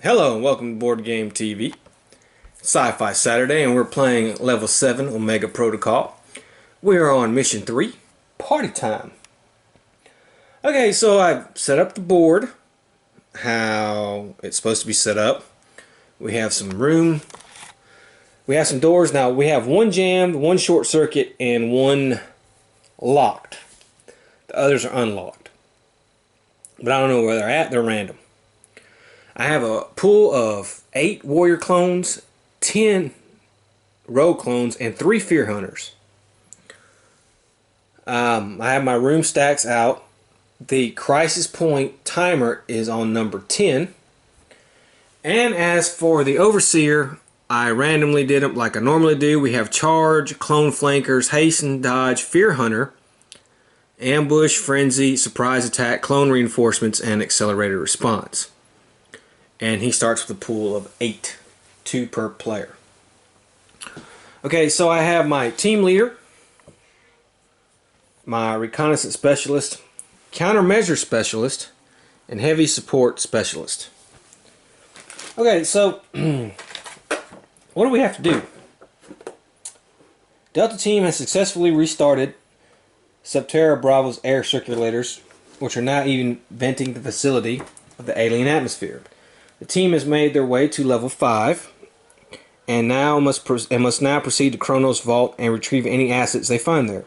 Hello and welcome to Board Game TV. Sci-Fi Saturday and we're playing Level 7 Omega Protocol. We are on Mission 3, Party Time. Okay, so I've set up the board, how it's supposed to be set up. We have some room, we have some doors. Now we have one jammed, one short circuit, and one locked. The others are unlocked. But I don't know where they're at, they're random. I have a pool of 8 warrior clones, 10 rogue clones, and 3 fear hunters. I have my room stacks out. The crisis point timer is on number 10. And as for the overseer, I randomly did them like I normally do. We have charge, clone flankers, hasten, dodge, fear hunter, ambush, frenzy, surprise attack, clone reinforcements, and accelerated response. And he starts with a pool of 8, 2 per player. Okay, so I have my team leader, my reconnaissance specialist, countermeasure specialist, and heavy support specialist. Okay, so what do we have to do? Delta team has successfully restarted Subterra Bravo's air circulators, which are now even venting the facility of the alien atmosphere. The team has made their way to level 5 and must now proceed to Kronos Vault and retrieve any assets they find there.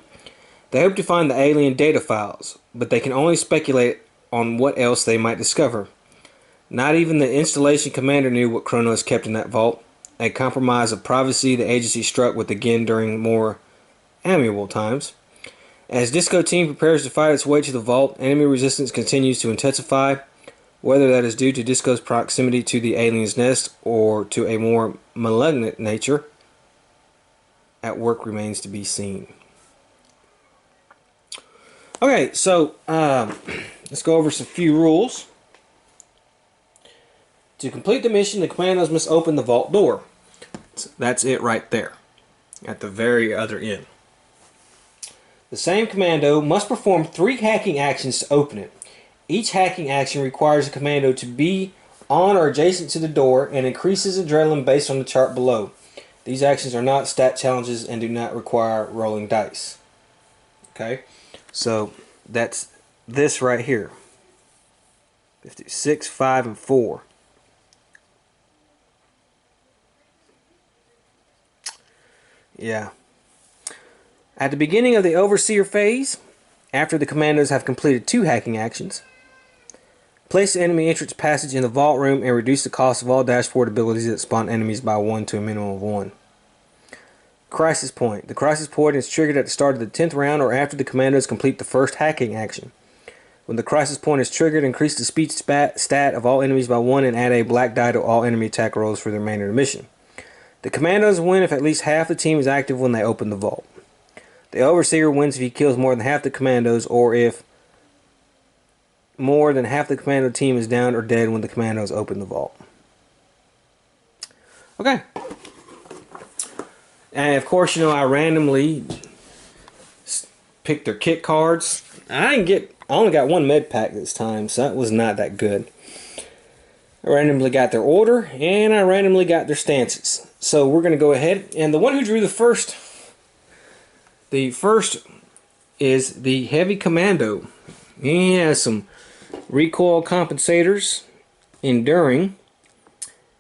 They hope to find the alien data files, but they can only speculate on what else they might discover. Not even the installation commander knew what Kronos kept in that vault, a compromise of privacy the agency struck with again during more amiable times. As Disco Team prepares to fight its way to the vault, enemy resistance continues to intensify. Whether that is due to Disco's proximity to the alien's nest or to a more malignant nature at work remains to be seen. Okay, so let's go over some few rules. To complete the mission, the commandos must open the vault door. That's it right there, at the very other end. The same commando must perform 3 hacking actions to open it. Each hacking action requires a commando to be on or adjacent to the door and increases adrenaline based on the chart below. These actions are not stat challenges and do not require rolling dice. Okay, so that's this right here. 56, 5, and 4. Yeah. At the beginning of the Overseer phase, after the commandos have completed 2 hacking actions, place the enemy entrance passage in the vault room and reduce the cost of all dashboard abilities that spawn enemies by 1 to a minimum of 1. Crisis point. The crisis point is triggered at the start of the 10th round or after the commandos complete the first hacking action. When the crisis point is triggered, increase the speed stat of all enemies by 1 and add a black die to all enemy attack rolls for the remainder of the mission. The commandos win if at least half the team is active when they open the vault. The Overseer wins if he kills more than half the commandos or if more than half the commando team is down or dead when the commandos open the vault. Okay. And of course, you know, I randomly picked their kit cards. I only got 1 med pack this time, so that was not that good. I randomly got their order, and I randomly got their stances. So we're going to go ahead, and the one who drew the first is the Heavy Commando. He has some recoil compensators, enduring,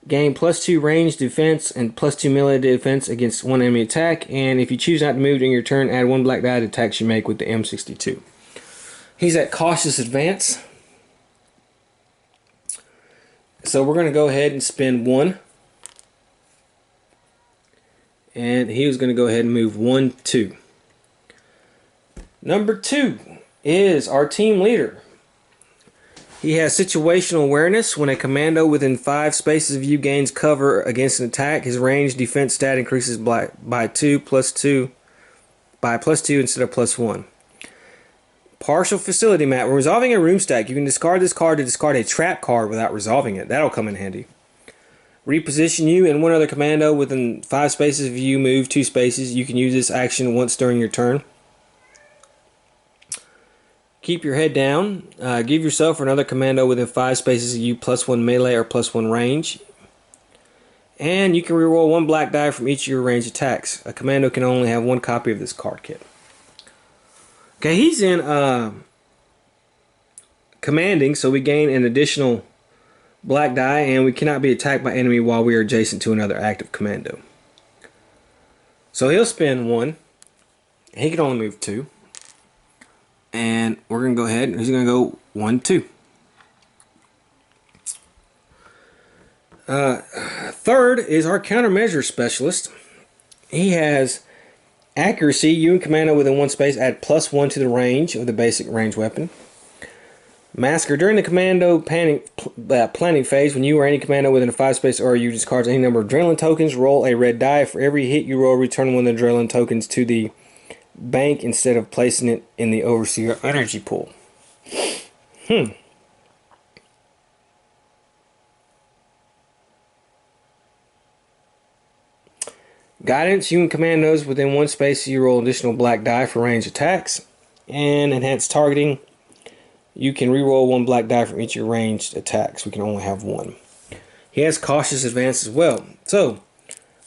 gain +2 range defense and +2 melee defense against 1 enemy attack, and if you choose not to move during your turn, add 1 black die to attacks you make with the M62. He's at cautious advance, so we're going to go ahead and spend 1, and he was going to go ahead and move 1, 2. Number 2 is our team leader. He has situational awareness. When a commando within 5 spaces of you gains cover against an attack, his range defense stat increases by +2 instead of +1. Partial facility map. When resolving a room stack, you can discard this card to discard a trap card without resolving it. That'll come in handy. Reposition you and 1 other commando within 5 spaces of you move 2 spaces. You can use this action once during your turn. Keep your head down. Give yourself or another commando within 5 spaces of you +1 melee or +1 range. And you can reroll 1 black die from each of your ranged attacks. A commando can only have 1 copy of this card kit. Okay, he's in commanding, so we gain an additional black die, and we cannot be attacked by enemy while we are adjacent to another active commando. So he'll spend 1. He can only move 2. And we're going to go ahead and he's going to go 1, 2. Third is our countermeasure specialist. He has accuracy. You and commando within 1 space add +1 to the range of the basic range weapon. Masker. During the commando planning phase, when you or any commando within a 5 space area you discards any number of adrenaline tokens, roll a red die. For every hit you roll, return 1 of the adrenaline tokens to the bank instead of placing it in the overseer energy pool. Guidance. You and commandos within 1 space you roll additional black die for range attacks. And enhanced targeting. You can reroll 1 black die from each of your ranged attacks. We can only have 1. He has cautious advance as well.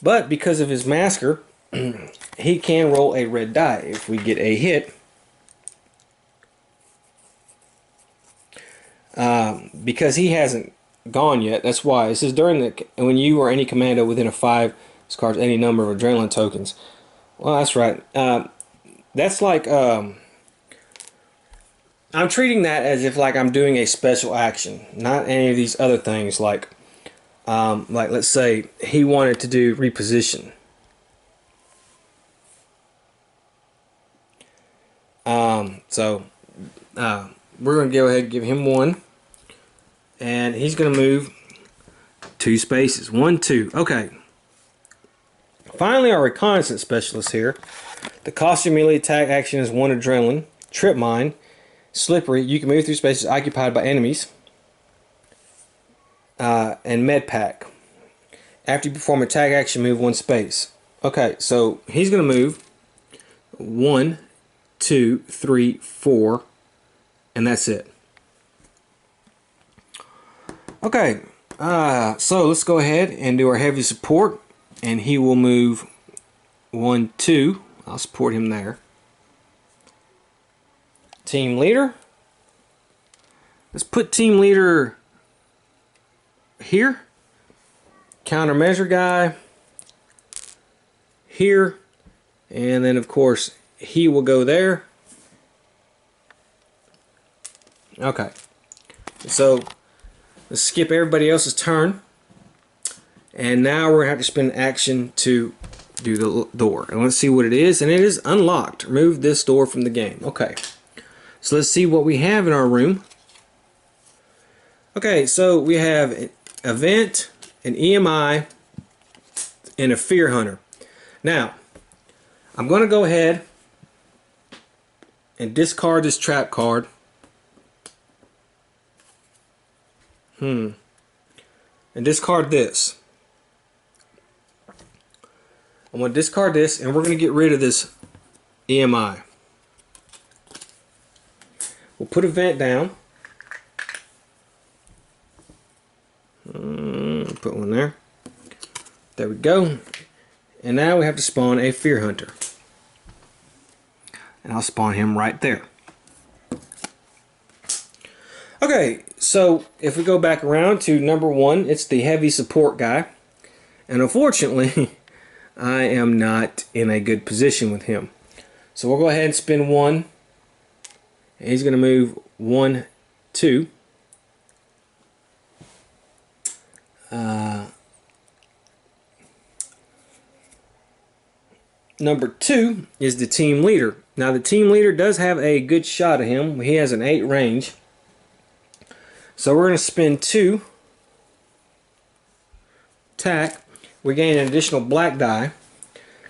But because of his masker, he can roll a red die if we get a hit. Because he hasn't gone yet, that's why. It says when you or any commando within a 5 discards any number of adrenaline tokens. Well, that's right. That's like I'm treating that as if like I'm doing a special action, not any of these other things like let's say he wanted to do reposition. We're going to go ahead and give him 1. And he's going to move 2 spaces. 1, 2. Okay. Finally, our reconnaissance specialist here. The cost of your melee attack action is 1 adrenaline. Trip mine. Slippery. You can move through spaces occupied by enemies. And med pack. After you perform attack action, move 1 space. Okay, so he's going to move 1, 2, 3, 4, and that's it. Okay, so let's go ahead and do our heavy support, and he will move 1, 2. I'll support him there. Team leader. Let's put team leader here. Countermeasure guy here, and then of course he will go there. Okay, so let's skip everybody else's turn, and now we're gonna have to spend action to do the door, and let's see what it is. And it is unlocked. Remove this door from the game. Okay, so let's see what we have in our room. Okay, so we have an event, an EMI, and a fear hunter. Now I'm going to go ahead and discard this trap card. And discard this. I'm going to discard this, and we're going to get rid of this EMI. We'll put a vent down. Put one there. There we go. And now we have to spawn a fear hunter. And I'll spawn him right there. Okay, so if we go back around to number 1, it's the heavy support guy. And unfortunately, I am not in a good position with him. So we'll go ahead and spin 1. And he's going to move 1, 2. Number 2 is the team leader. Now the team leader does have a good shot at him. He has an 8 range. So we're going to spin 2. Attack. We gain an additional black die.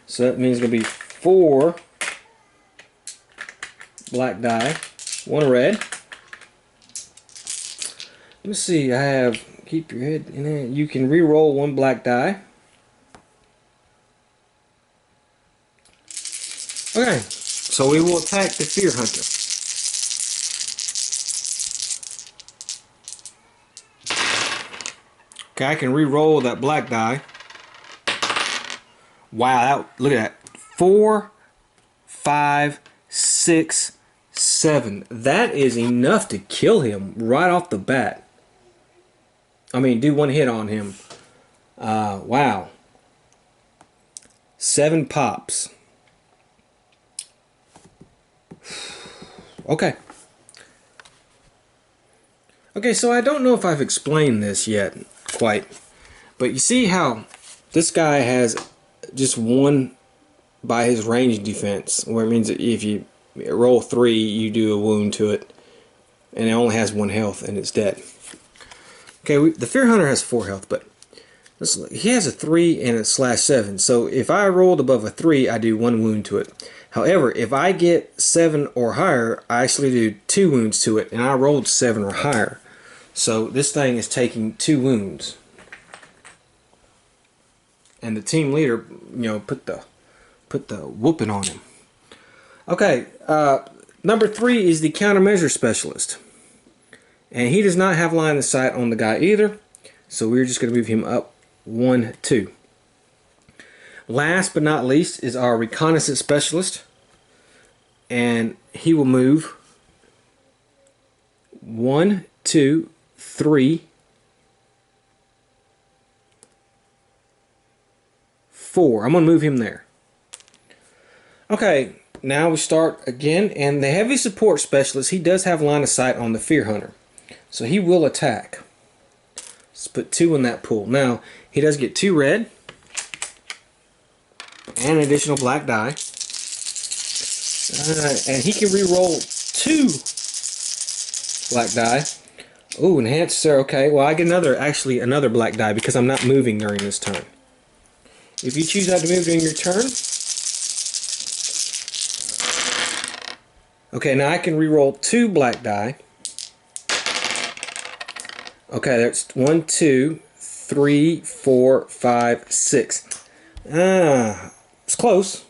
So that means it's going to be 4 black die. 1 red. Let me see. I have... Keep your head in there. You can re-roll 1 black die. Okay, so we will attack the fear hunter. Okay, I can re-roll that black die. Wow, look at that. 4, 5, 6, 7. That is enough to kill him right off the bat. I mean, do one hit on him. Wow. 7 pops. Okay. Okay, so I don't know if I've explained this yet quite. But you see how this guy has just 1 by his range defense, where it means that if you roll 3, you do a wound to it, and it only has 1 health and it's dead. Okay, the Fear Hunter has 4 health, but he has a 3 and a /7. So if I rolled above a 3, I do 1 wound to it. However, if I get 7 or higher, I actually do 2 wounds to it, and I rolled 7 or higher. So this thing is taking 2 wounds. And the team leader, put the whooping on him. Okay, number 3 is the countermeasure specialist. And he does not have line of sight on the guy either. So we're just going to move him up 1, 2. Last but not least is our reconnaissance specialist. And he will move 1, 2, 3, 4. I'm going to move him there. Okay, now we start again. And the heavy support specialist, he does have line of sight on the Fear Hunter. So he will attack. Let's put 2 in that pool. Now, he does get 2 red and an additional black die. And he can re-roll 2 black die. Oh, enhanced, sir. Okay, well, I get another black die because I'm not moving during this turn. If you choose not to move during your turn. Okay, now I can re-roll 2 black die. Okay, that's 1, 2, 3, 4, 5, 6. It's close.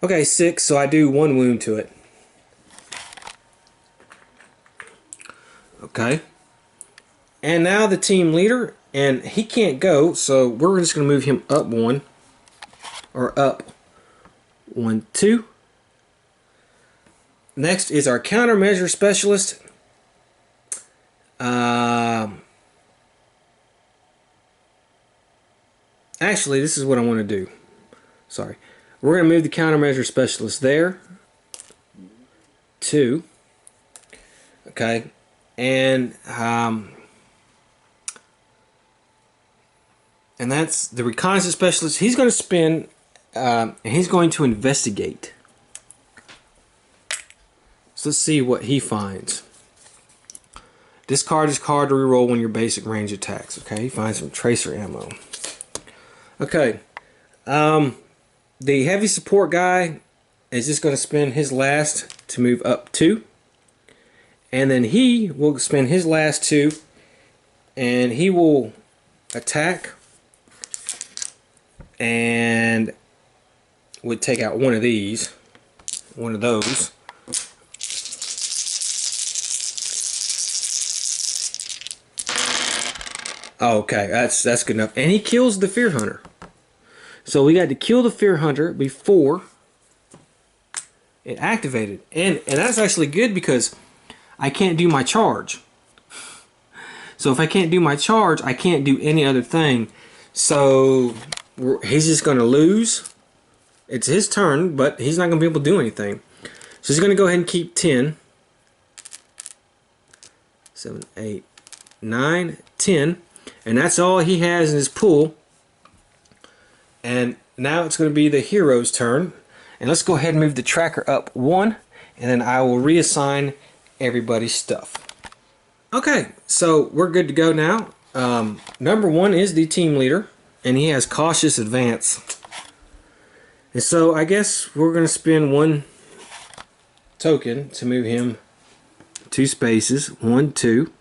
Okay, 6, so I do 1 wound to it. Okay. And now the team leader, and he can't go, so we're just going to move him up 1. Or up 1, 2. Next is our countermeasure specialist. Actually, this is what I want to do. Sorry. We're going to move the countermeasure specialist there. 2. Okay. And that's the reconnaissance specialist. He's going to spin, and he's going to investigate. So let's see what he finds. Discard this card to reroll when your basic range attacks. Okay, he finds some tracer ammo. Okay, the heavy support guy is just going to spend his last to move up 2. And then he will spend his last 2, and he will attack and would take out one of these, one of those. Okay, that's good enough. And he kills the Fear Hunter. So we got to kill the Fear Hunter before it activated. And that's actually good because I can't do my charge. So if I can't do my charge, I can't do any other thing. So he's just going to lose. It's his turn, but he's not going to be able to do anything. So he's going to go ahead and keep 10. 7, 8, 9, 10. And that's all he has in his pool. And now it's going to be the hero's turn. And let's go ahead and move the tracker up 1. And then I will reassign everybody's stuff. Okay, so we're good to go now. Number 1 is the team leader. And he has cautious advance. And so I guess we're going to spend 1 token to move him 2 spaces. 1, 2.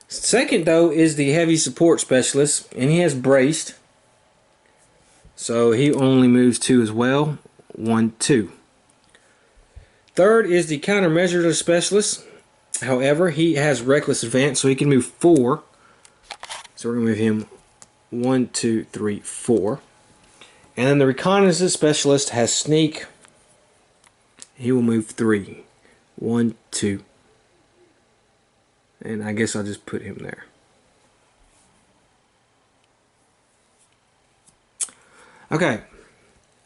Second, though, is the heavy support specialist, and he has braced. So he only moves 2 as well. 1, 2. Third is the countermeasure specialist. However, he has reckless advance, so he can move 4. So we're going to move him 1, 2, 3, 4. And then the reconnaissance specialist has sneak. He will move 3. 1, 2. And I guess I'll just put him there. Okay.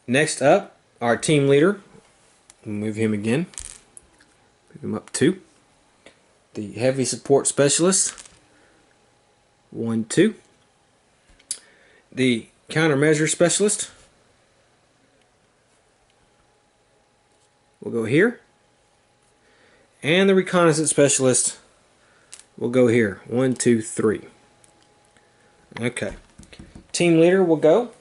Next up, our team leader. We'll move him again. Move him up 2. The heavy support specialist. 1, 2. The countermeasure specialist. We'll go here. And the reconnaissance specialist will go here. 1, 2, 3. Okay. Team leader will go.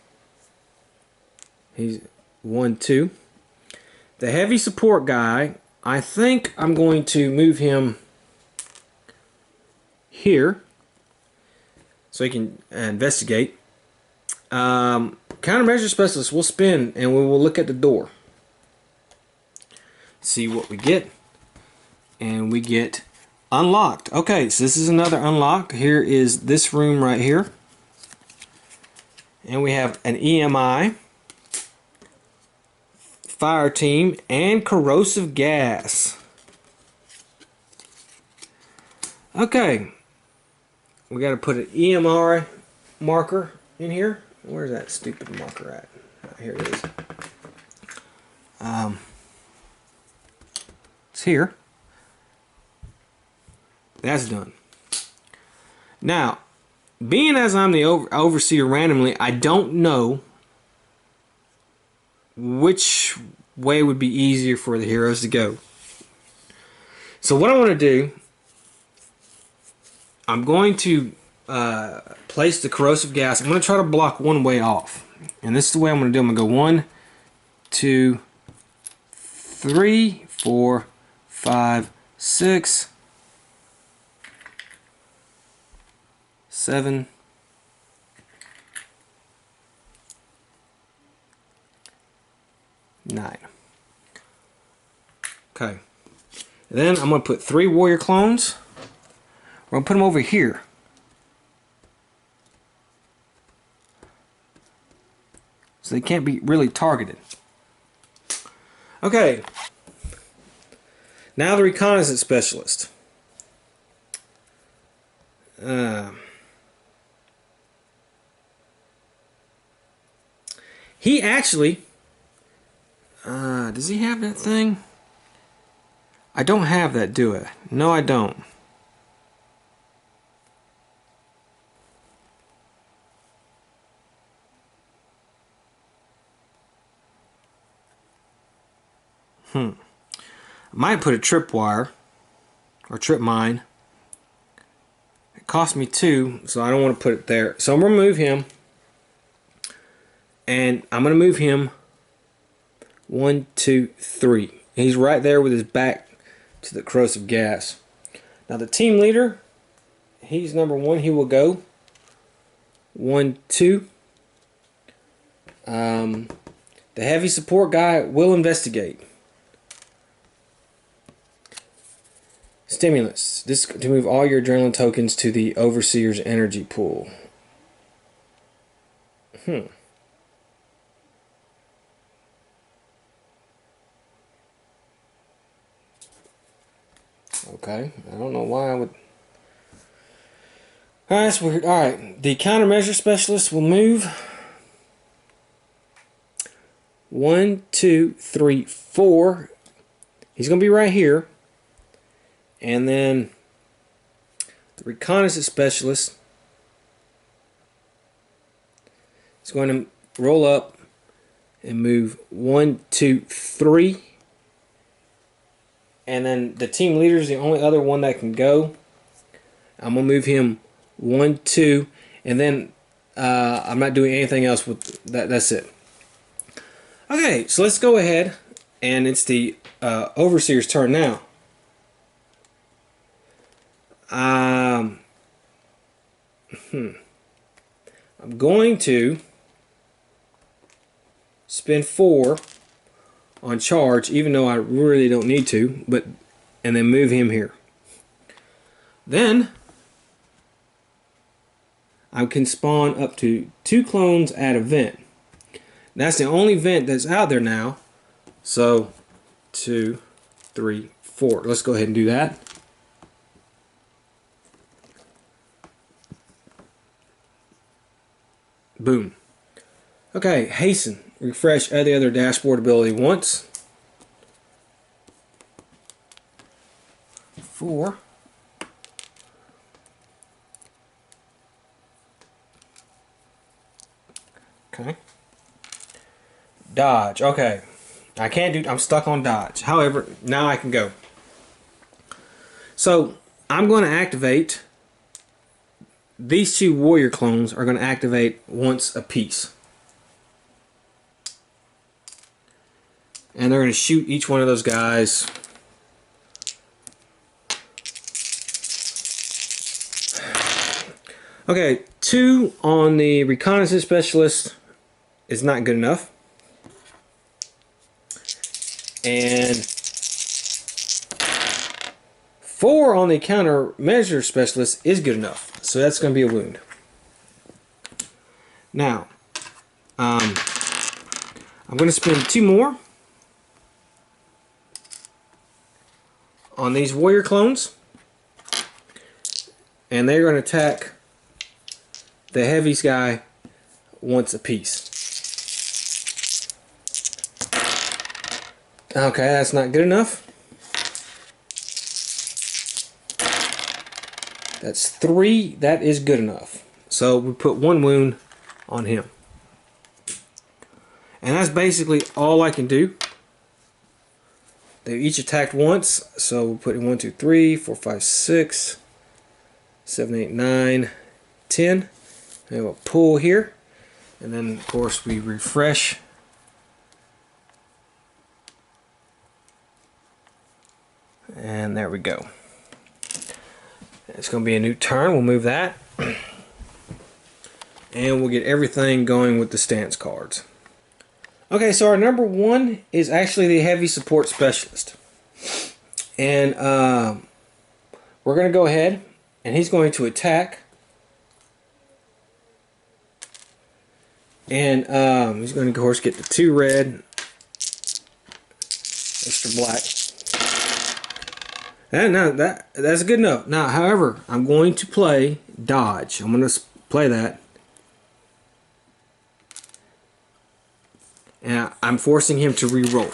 He's 1, 2. The heavy support guy, I think I'm going to move him here so he can investigate. Countermeasure specialist will spin and we will look at the door. See what we get. And we get unlocked. Okay, so this is another unlock. Here is this room right here. And we have an EMI, fire team, and corrosive gas. Okay. We got to put an EMR marker in here. Where's that stupid marker at? Here it is. It's here. That's done. Now, being as I'm the overseer randomly, I don't know which way would be easier for the heroes to go. So what I want to do, I'm going to place the corrosive gas. I'm going to try to block one way off. And this is the way I'm going to do. I'm going to go 1, 2, 3, 4, 5, 6, 7, 9. Okay. And then I'm going to put 3 warrior clones. We're going to put them over here. So they can't be really targeted. Okay. Now the reconnaissance specialist. He actually... does he have that thing? I don't have that, do I? No, I don't. I might put a tripwire or trip mine. It cost me 2, so I don't want to put it there. So I'm going to move him. And I'm going to move him 1, 2, 3. He's right there with his back to the corrosive gas. Now the team leader, he's number 1. He will go 1, 2. The heavy support guy will investigate. Stimulus. This is to move all your adrenaline tokens to the overseer's energy pool. Okay, I don't know why I would... Alright, that's weird. Alright, the countermeasure specialist will move 1, 2, 3, 4. He's going to be right here. And then the reconnaissance specialist is going to roll up and move 1, 2, 3. And then the team leader is the only other one that can go. I'm going to move him 1, 2. And then I'm not doing anything else with that. That's it. Okay, so let's go ahead. And it's the overseer's turn now. I'm going to spend 4 on charge, even though I really don't need to, and then move him here. Then I can spawn up to 2 clones at a vent. That's the only vent that's out there now. So 2, 3, 4. Let's go ahead and do that. Boom. Okay, hasten. Refresh every other dashboard ability once. 4. Okay. Dodge. Okay. I can't do, I'm stuck on dodge. However, now I can go. So, I'm going to activate, these 2 warrior clones are going to activate once a piece. And they're going to shoot each one of those guys. Okay, 2 on the reconnaissance specialist is not good enough. And 4 on the countermeasure specialist is good enough. So that's going to be a wound. Now, I'm going to spend 2 more on these warrior clones. And they're going to attack the heavies guy once a piece. Okay, that's not good enough. That's 3. That is good enough. So we put 1 wound on him. And that's basically all I can do. They each attacked once. So we'll put 1, 2, 3, 4, 5, 6, 7, 8, 9, 10. And we'll pull here. And then, of course, we refresh. And there we go. It's going to be a new turn. We'll move that. And we'll get everything going with the stance cards. Okay, so our number 1 is actually the heavy support specialist. And we're going to go ahead and he's going to attack. And he's going to, of course, get the 2 red, extra black. And now that's good enough. Now, however, I'm going to play dodge. I'm going to play that. And I'm forcing him to re-roll.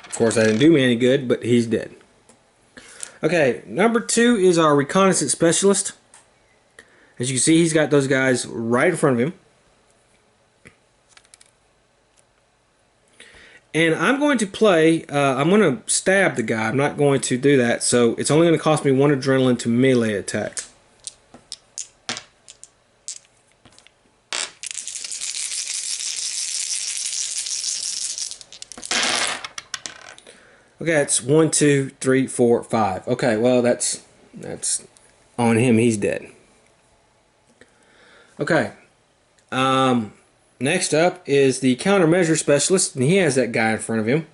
Of course, that didn't do me any good, but he's dead. Okay, number 2 is our reconnaissance specialist. As you can see, he's got those guys right in front of him. And I'm going to play, I'm going to stab the guy. I'm not going to do that. So it's only going to cost me 1 adrenaline to melee attack. Okay, that's 1, 2, 3, 4, 5. Okay, well that's on him. He's dead. Okay. Next up is the countermeasure specialist, and he has that guy in front of him.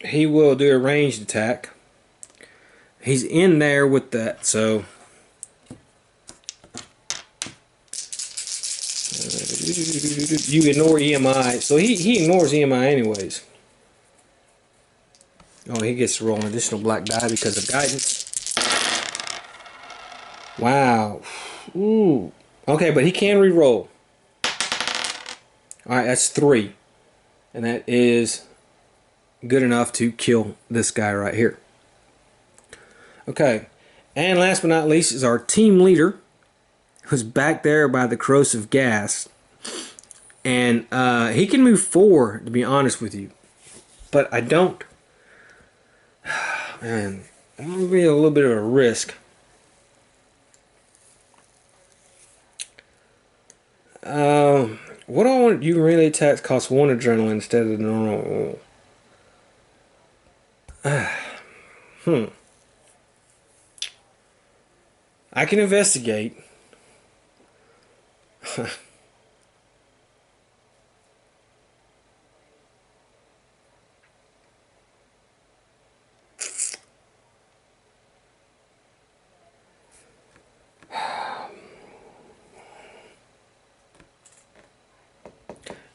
He will do a ranged attack. He's in there with that, so you ignore EMI. So he ignores EMI anyways. Oh, he gets to roll an additional black die because of guidance. Wow. Ooh. Okay, but he can re-roll. Alright, that's 3. And that is good enough to kill this guy right here. Okay. And last but not least is our team leader, who's back there by the corrosive gas. And he can move 4, to be honest with you. But I don't... Man, I'm going to be a little bit of a risk. What do I want? You can really attack costs 1 adrenaline instead of the normal. I can investigate.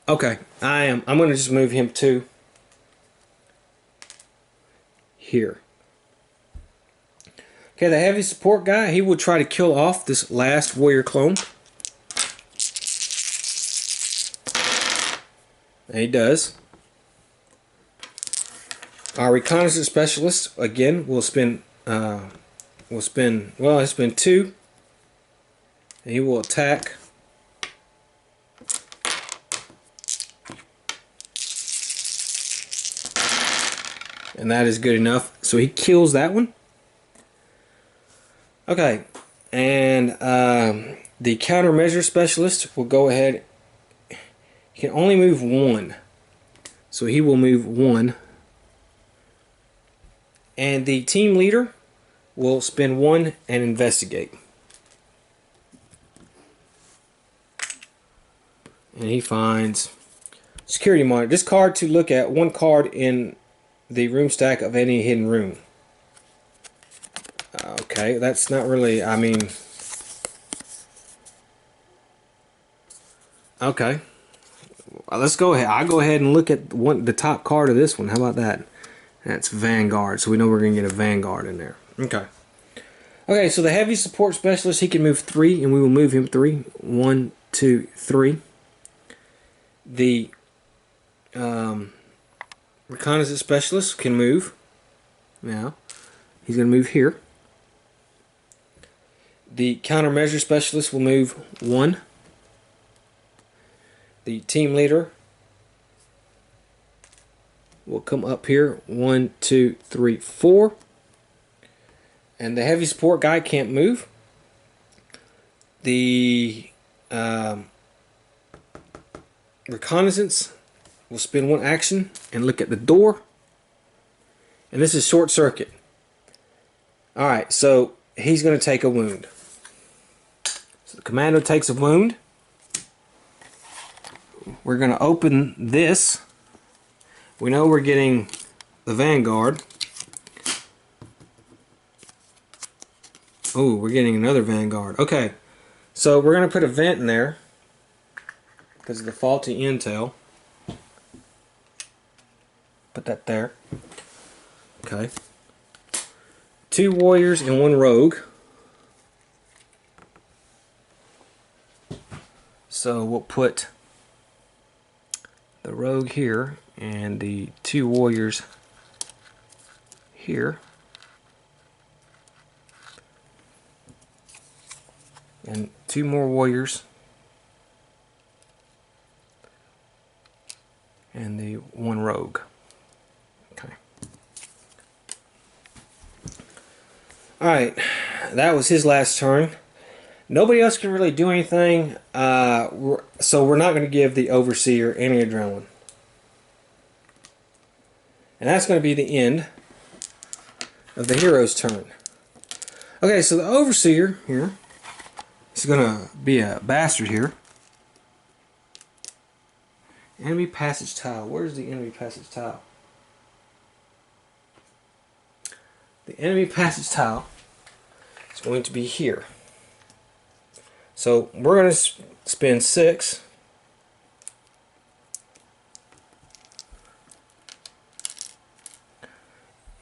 Okay, I'm going to just move him to here. Okay, the heavy support guy, he will try to kill off this last warrior clone. And he does. Our reconnaissance specialist again will spend well, he'll spend 2, and he will attack. And that is good enough. So he kills that one. Okay, and the countermeasure specialist will go ahead. He can only move 1, so he will move 1. And the team leader will spend 1 and investigate. And he finds security monitor. Discard to look at 1 card in the room stack of any hidden room. Okay, that's not really, I mean, okay. Let's go ahead. I'll go ahead and look at the top card of this one. How about that? That's Vanguard, so we know we're going to get a Vanguard in there. Okay. Okay, so the heavy support specialist, he can move 3, and we will move him 3. 1, 2, 3. The reconnaissance specialist can move. Now, he's going to move here. The countermeasure specialist will move 1. The team leader will come up here. 1, 2, 3, 4. And the heavy support guy can't move. The reconnaissance will spend 1 action and look at the door. And this is short circuit. Alright, so he's going to take a wound. So the commando takes a wound. We're going to open this. We know we're getting the Vanguard. Oh, we're getting another Vanguard. Okay, so we're going to put a vent in there because of the faulty intel. Put that there. Okay. 2 warriors and 1 rogue. So we'll put the rogue here and the 2 warriors here. And 2 more warriors. And the 1 rogue. Okay. Alright, that was his last turn. Nobody else can really do anything, so we're not going to give the Overseer any adrenaline. And that's going to be the end of the hero's turn. Okay, so the Overseer here is going to be a bastard here. Enemy passage tile. Where's the enemy passage tile? The enemy passage tile is going to be here. So we're going to spend 6.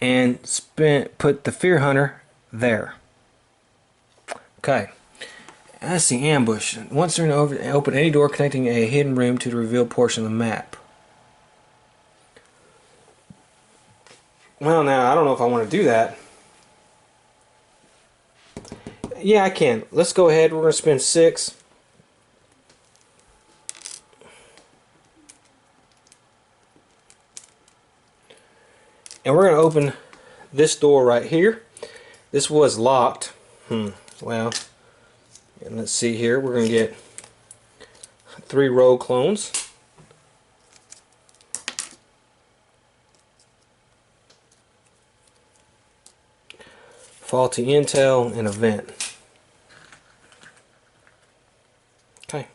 And put the Fear Hunter there. Okay. That's the ambush. Once they're open any door connecting a hidden room to the revealed portion of the map. Well, now, I don't know if I want to do that. Yeah, I can. Let's go ahead. We're going to spend 6. And we're going to open this door right here. This was locked. Well, and let's see here. We're going to get 3 rogue clones. Faulty intel and a vent. Okay.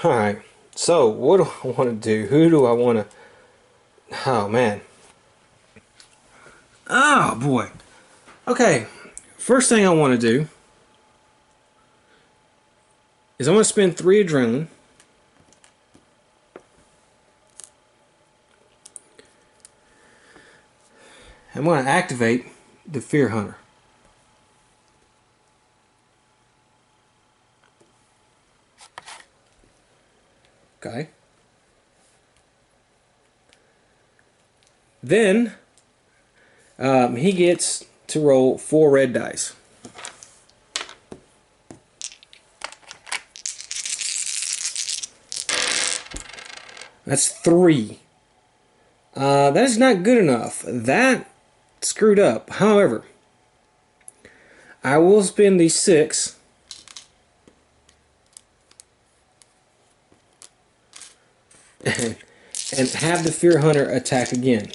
Alright, so what do I want to do? Who do I want to... Oh, man. Oh, boy. Okay, first thing I want to do is I'm going to spend 3 adrenaline. I'm going to activate the Fear Hunter. Okay. Then he gets to roll 4 red dice. That's 3. That is not good enough. That screwed up. However, I will spend the 6 and have the Fear Hunter attack again.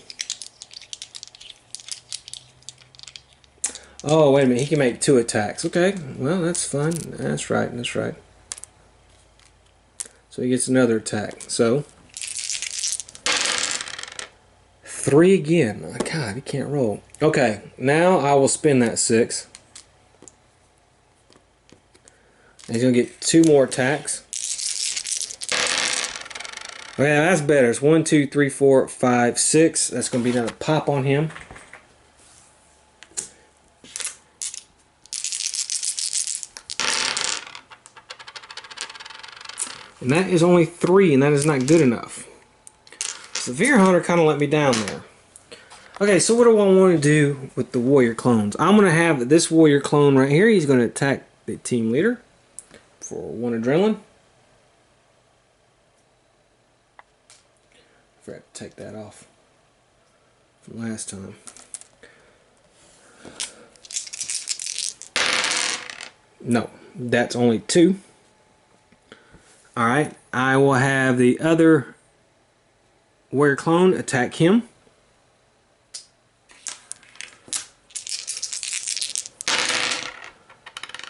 Oh, wait a minute. He can make 2 attacks. Okay, well, that's fine. That's right. That's right. So he gets another attack. So 3 again. Oh, God, he can't roll. Okay, now I will spin that 6. And he's going to get 2 more attacks. Okay, that's better. It's 1, 2, 3, 4, 5, 6. That's going to be another pop on him. And that is only 3, and that is not good enough. So the Fear Hunter kind of let me down there. Okay, so what do I want to do with the warrior clones? I'm going to have this warrior clone right here. He's going to attack the team leader for 1 adrenaline. I forgot to take that off from last time. No, that's only 2. Alright, I will have the other warrior clone attack him.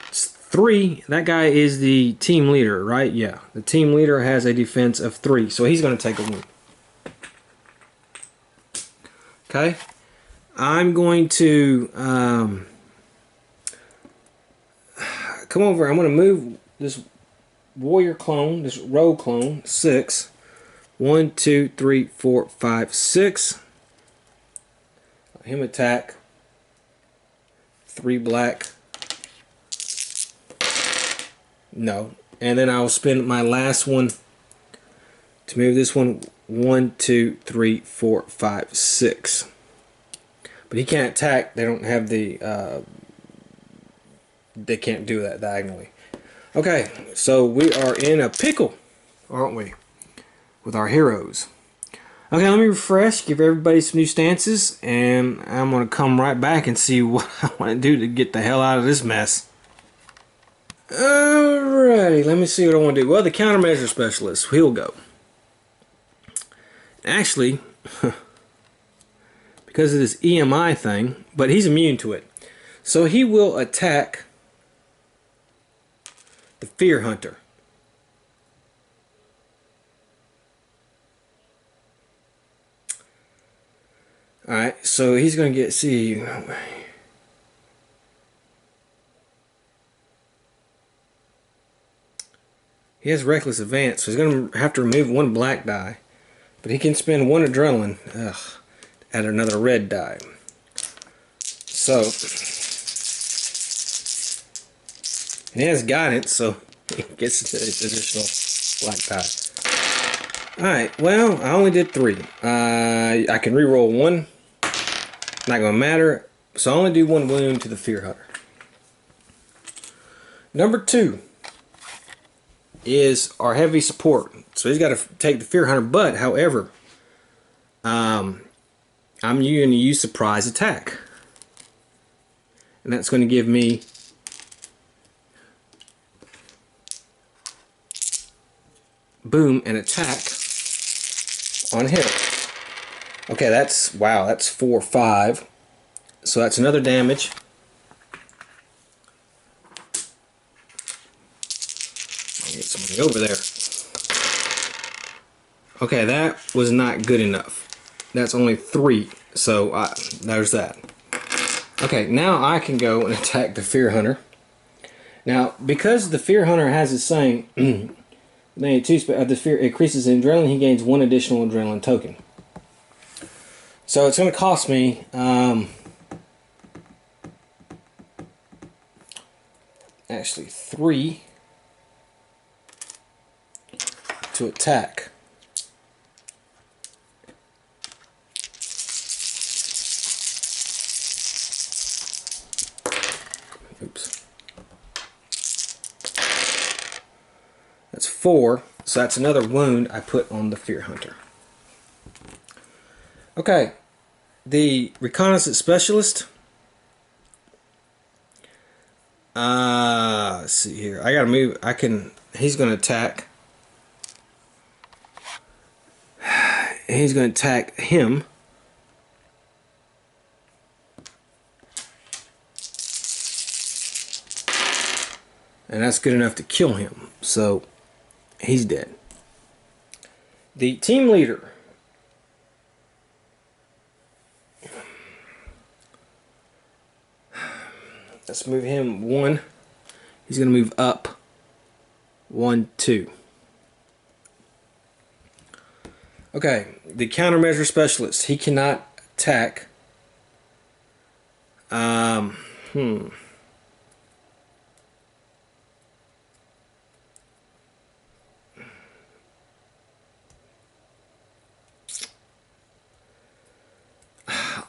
It's 3. That guy is the team leader, right? Yeah, the team leader has a defense of 3, so he's going to take a wound. Okay, I'm going to come over. I'm going to move this warrior clone, this rogue clone, 6. 1, 2, 3, 4, 5, 6. Let him attack. 3 black. No. And then I'll spend my last one to move this one. 1, 2, 3, 4, 5, 6. But he can't attack. They don't have the... they can't do that diagonally. Okay, so we are in a pickle, aren't we? With our heroes. Okay, let me refresh, give everybody some new stances, and I'm going to come right back and see what I want to do to get the hell out of this mess. Alrighty, let me see what I want to do. Well, the countermeasure specialist, he'll go. Actually, because of this EMI thing, but he's immune to it. So he will attack the Fear Hunter. Alright, so he's going to get, see, he has reckless advance, so he's going to have to remove 1 black die. But he can spend 1 adrenaline, add another red die. So, and he has guidance, so he gets the additional black die. Alright, well, I only did 3. I can re-roll 1. Not going to matter. So I only do 1 wound to the Fear Hunter. Number 2 is our heavy support. So he's got to take the Fear Hunter, but however, I'm going to use surprise attack. And that's going to give me boom, an attack on him. Okay, that's, wow, that's 4, 5. So that's another damage. Get somebody over there. Okay, that was not good enough. That's only 3, so there's that. Okay, now I can go and attack the Fear Hunter. Now, because the Fear Hunter has the same, the fear increases in adrenaline, he gains 1 additional adrenaline token. So it's going to cost me actually 3 to attack. Oops. That's 4, so that's another wound I put on the Fear Hunter. Okay, the Reconnaissance Specialist. Let's see here. I gotta move. He's gonna attack. He's gonna attack him. And that's good enough to kill him. So he's dead. The team leader. Let's move him 1. He's going to move up 1, 2. Okay, the countermeasure specialist. He cannot attack.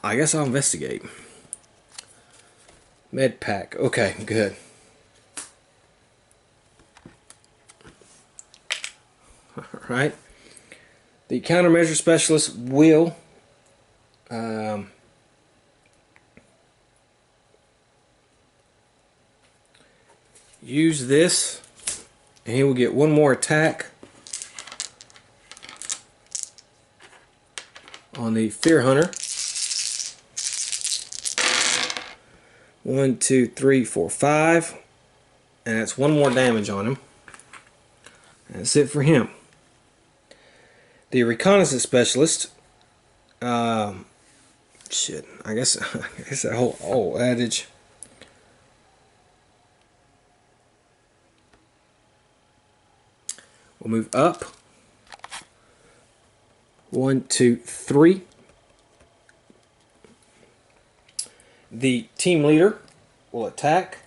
I guess I'll investigate. Med pack. Okay, good. Alright. The countermeasure specialist will use this, and he will get 1 more attack on the Fear Hunter. 1, 2, 3, 4, 5, and that's 1 more damage on him. That's it for him. The Reconnaissance Specialist. Shit. I guess that whole adage. We'll move up. 1, 2, 3. The team leader will attack.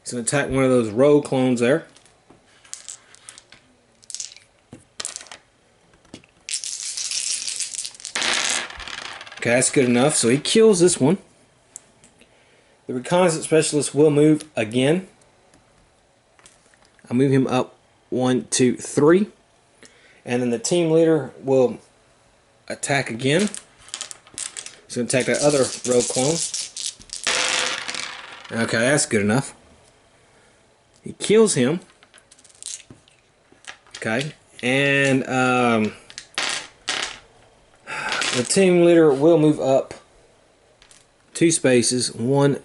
He's going to attack one of those rogue clones there. Okay, that's good enough. So he kills this one. The reconnaissance specialist will move again. I'll move him up 1, 2, 3. And then the team leader will attack again. He's going to attack that other rogue clone. Okay, that's good enough. He kills him. Okay, and the team leader will move up 2 spaces, 1,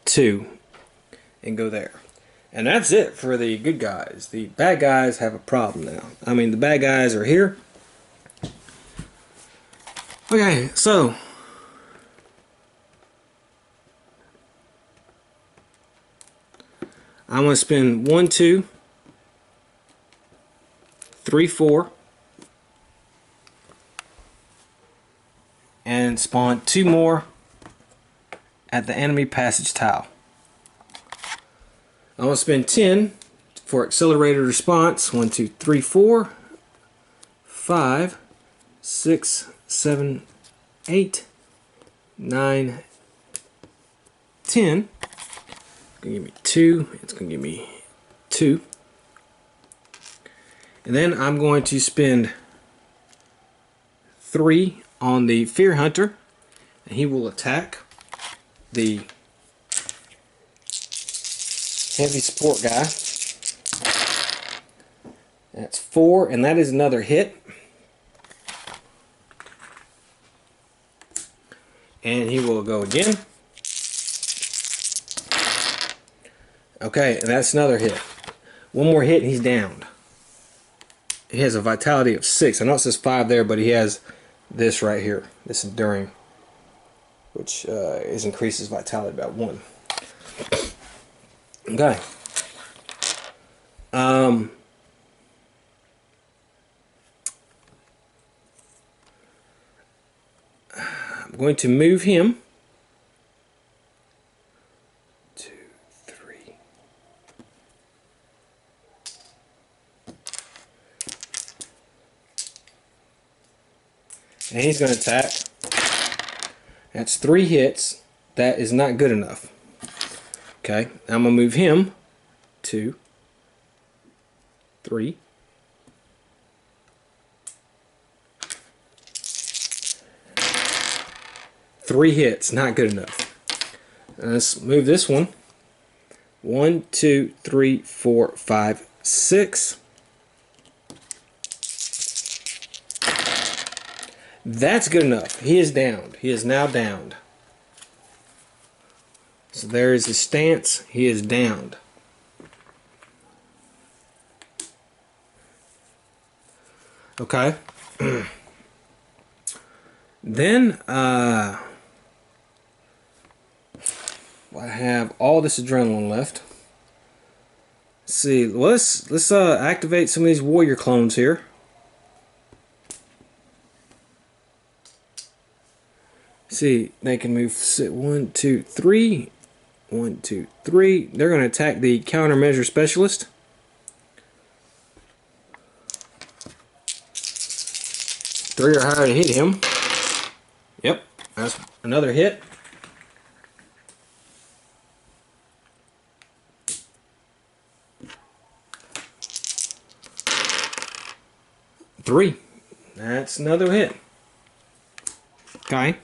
2, and go there. And that's it for the good guys. The bad guys have a problem now. I mean, the bad guys are here. Okay, so I'm going to spend 1, 2, 3, 4, and spawn 2 more at the enemy passage tile. I'm going to spend 10 for accelerated response. 1, 2, 3, 4, 5, 6, 7, 8, 9, 10. It's going to give me 2. It's going to give me 2. And then I'm going to spend 3 on the Fear Hunter, and he will attack the heavy support guy. That's 4, and that is another hit. And he will go again. Okay, and that's another hit. 1 more hit and he's downed. he has a vitality of 6. I know it says 5 there, but he has this right here, this enduring, which is increases vitality about 1. Okay. I'm going to move him. 2, 3. And he's going to attack. That's 3 hits. That is not good enough. Okay, I'm going to move him. 2, 3. Three hits, not good enough. Let's move this one. 1, 2, 3, 4, 5, 6. That's good enough. He is downed. He is now downed. So there is his stance. He is downed. Okay. Then I have all this adrenaline left. Let's see. Let's activate some of these warrior clones here. See, they can move 1, 2, 3. 1, 2, 3. They're going to attack the countermeasure specialist. 3 or higher to hit him. Yep, that's another hit. Three. That's another hit. Okay.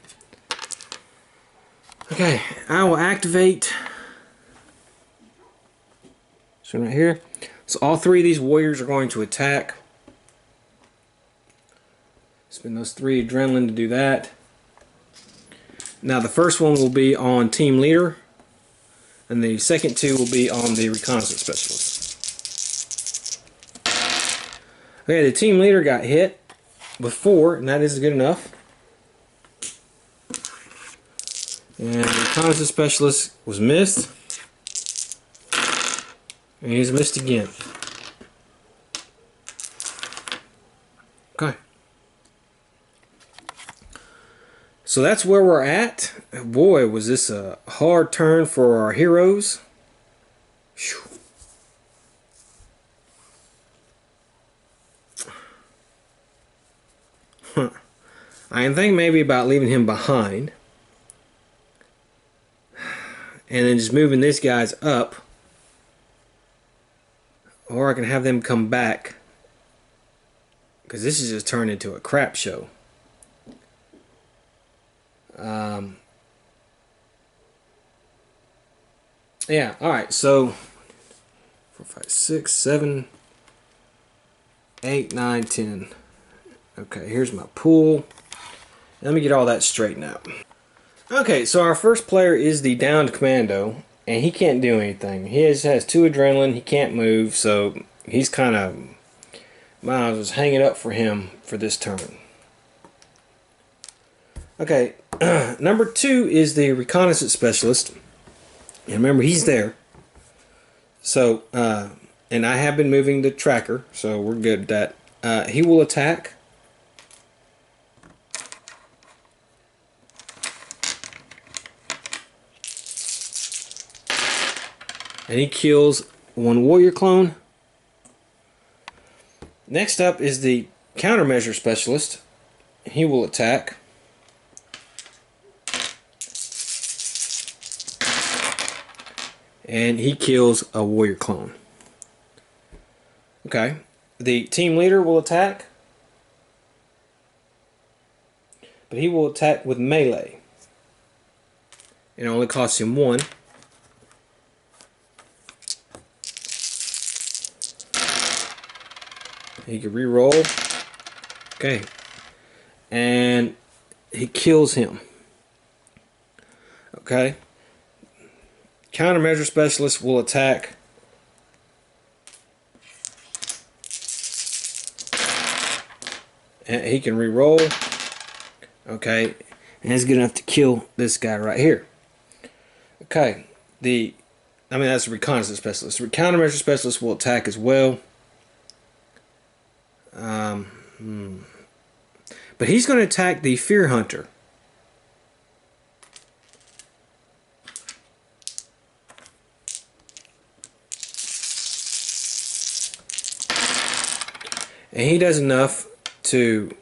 Okay, I will activate this one right here. So all 3 of these warriors are going to attack. Spend those 3 adrenaline to do that. Now the first one will be on team leader, and the second 2 will be on the reconnaissance specialist. Okay, the team leader got hit with 4, and that is good enough. And the reconnaissance specialist was missed. And he's missed again. Okay. So that's where we're at. Boy, was this a hard turn for our heroes. Whew. Huh. I can think maybe about leaving him behind. And then just moving these guys up. Or I can have them come back. Because this is just turned into a crap show. Yeah, alright, so 4, 5, 6, 7, 8, 9, 10. Okay, here's my pool. Let me get all that straightened out. Okay, so our first player is the downed commando, and he can't do anything. He has 2 adrenaline, he can't move, so he's kind of, might as well just hang it up for him for this turn. Okay, number 2 is the reconnaissance specialist. And remember, he's there. So, and I have been moving the tracker, so we're good at that. He will attack. And he kills 1 warrior clone. Next up is the countermeasure specialist. He will attack. And he kills a warrior clone. Okay. The team leader will attack. But he will attack with melee. It only costs him 1. He can re-roll. Okay. And he kills him. Okay. Countermeasure specialist will attack. And he can re-roll. Okay. And it's good enough to kill this guy right here. Okay. That's a reconnaissance specialist. The countermeasure specialist will attack as well. But he's going to attack the fear hunter. And he does enough to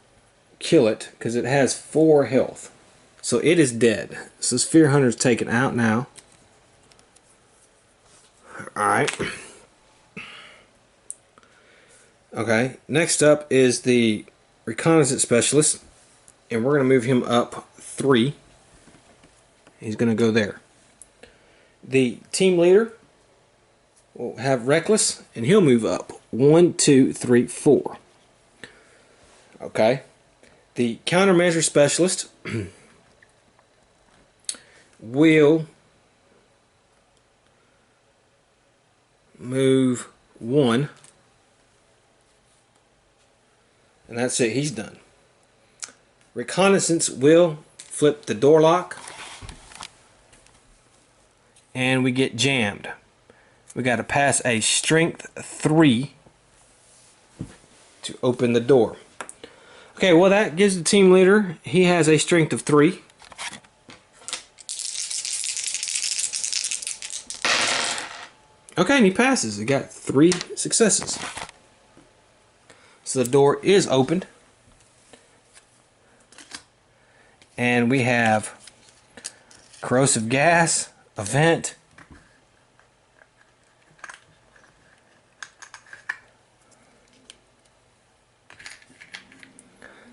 kill it because it has 4 health. So it is dead. So this fear hunter is taken out now. Alright. Okay, next up is the reconnaissance specialist. And we're going to move him up 3. He's going to go there. The team leader will have reckless, and he'll move up 1, 2, 3, 4. Okay. The countermeasure specialist will move 1, and that's it. He's done. Reconnaissance will flip the door lock, and we get jammed. We got to pass a strength 3 to open the door. Okay, well, that gives the team leader, he has a strength of 3. Okay, and he passes. He got 3 successes. So the door is opened. And we have corrosive gas, a vent,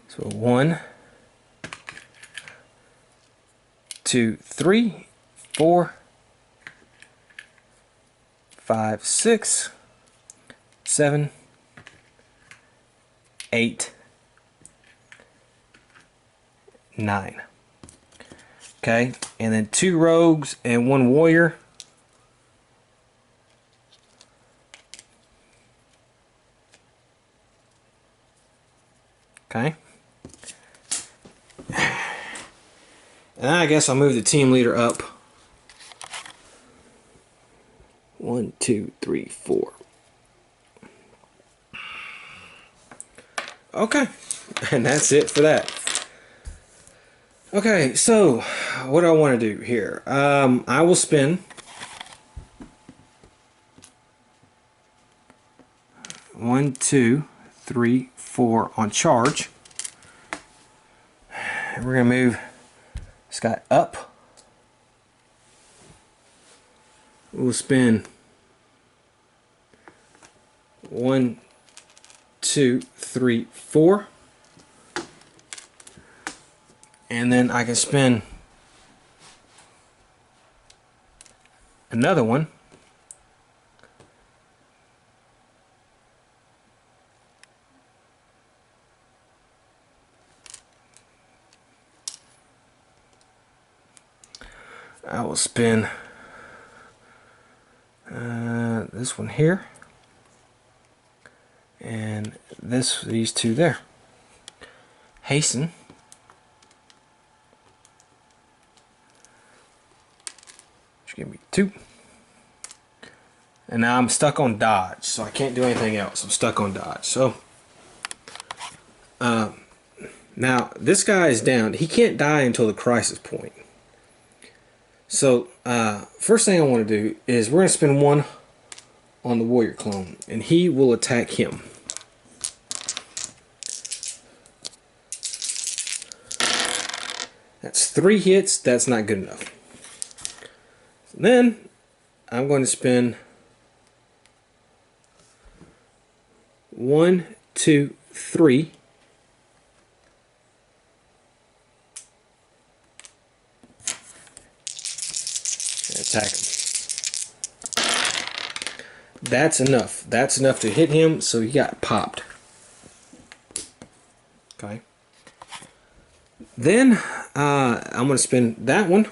so 1, 2, 3, 4, 5, 6, 7, 8, 9. Okay, and then 2 rogues and 1 warrior. Okay. And I guess I'll move the team leader up. 1, 2, 3, 4. Okay, and that's it for that. Okay, so what do I want to do here? I will spin 1, 2, 3, 4 on charge. And we're going to move this guy up. We'll spin 1, 2, 3, 4. And then I can spin another one. I will spin this one here, and these 2 there. Hasten. Give me 2. And now I'm stuck on dodge, so I can't do anything else. I'm stuck on dodge. So now this guy is down. He can't die until the crisis point. So first thing I want to do is we're going to spend 1 on the warrior clone, and he will attack him. That's 3 hits. That's not good enough. Then I'm going to spin 1, 2, 3. Attack him. That's enough. That's enough to hit him, so he got popped. Okay. Then I'm going to spin that one.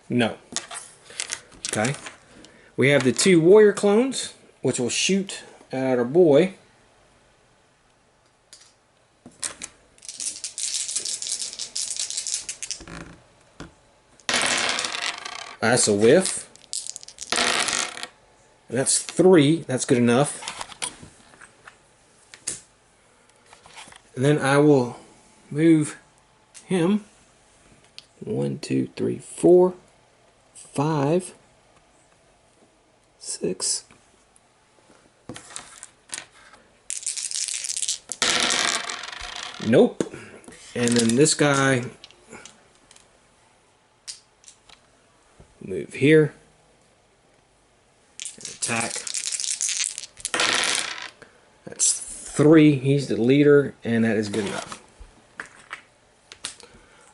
No. Okay. We have the 2 warrior clones, which will shoot at our boy. That's a whiff. And that's 3. That's good enough. And then I will move him 1, 2, 3, 4, 5, 6. Nope. And then this guy, move here and attack. That's 3. He's the leader, and that is good enough.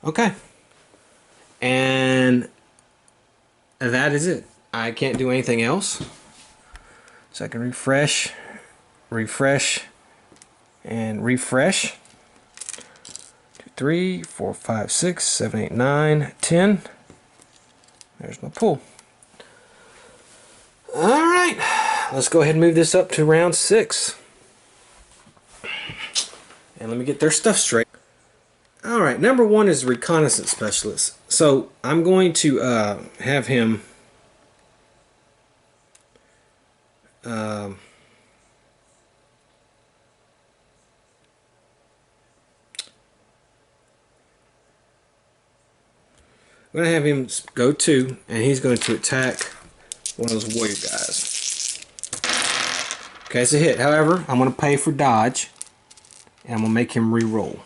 Okay. And that is it. I can't do anything else. So I can refresh, refresh, and refresh. 2, 3, 4, 5, 6, 7, 8, 9, 10. There's my pool. Alright. Let's go ahead and move this up to round 6. And let me get their stuff straight. Alright, number 1 is reconnaissance specialist. So I'm going to have him I'm going to have him go 2, and he's going to attack one of those warrior guys. Okay, it's a hit. However, I'm going to pay for dodge, and I'm going to make him re-roll.